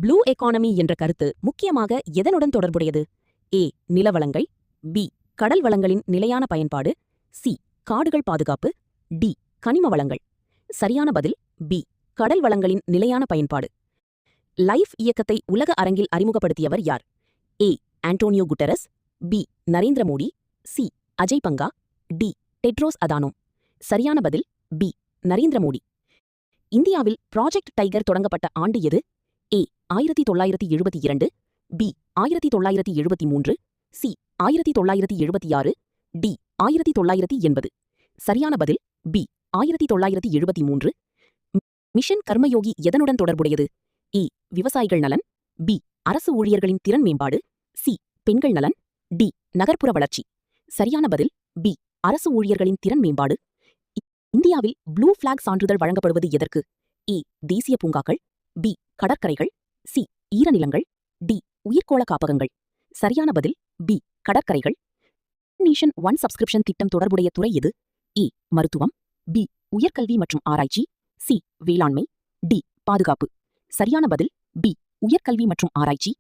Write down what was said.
Blue economy என்ற கருத்து முக்கியமாக எதனுடன் தொடர்புடையது? ஏ. நிலவளங்கள். பி. கடல் வளங்களின் நிலையான பயன்பாடு. சி. காடுகள் பாதுகாப்பு. டி. கனிம வளங்கள். சரியான பதில் பி. கடல் வளங்களின் நிலையான பயன்பாடு. லைஃப் இயக்கத்தை உலக அரங்கில் அறிமுகப்படுத்தியவர் யார்? A. Antonio Guterres. B. Narendra Modi. C. Ajay Banga. D. Tedros Adhanom. சரியான பதில் பி. நரேந்திர மோடி. இந்தியாவில் ப்ராஜெக்ட் டைகர் தொடங்கப்பட்ட ஆண்டு எது? ஏ. 1972. பி. 1973. சி. 1976. டி. 1980. சரியான பதில் பி. 1973. மிஷன் கர்மயோகி எதனுடன் தொடர்புடையது? ஏ. விவசாயிகள் நலன். பி. அரசு ஊழியர்களின் திறன் மேம்பாடு. சி. பெண்கள் நலன். டி. நகர்ப்புற வளர்ச்சி. சரியான பதில் பி. அரசு ஊழியர்களின் திறன் மேம்பாடு. இந்தியாவில் ப்ளூ பிளாக் சான்றிதழ் வழங்கப்படுவது எதற்கு? ஏ. தேசிய பூங்காக்கள். பி. கடற்கரைகள். சி. ஈரநிலங்கள். டி. உயிர்க்கோள காப்பகங்கள். சரியான பதில் பி. கடற்கரைகள். நேஷன் ஒன் சப்ஸ்கிரிப்ஷன் திட்டம் தொடர்புடைய துறை எது? ஏ. மருத்துவம். பி. உயர்கல்வி மற்றும் ஆராய்ச்சி. சி. வேளாண்மை. டி. பாதுகாப்பு. சரியான பதில் பி. உயர்கல்வி மற்றும் ஆராய்ச்சி.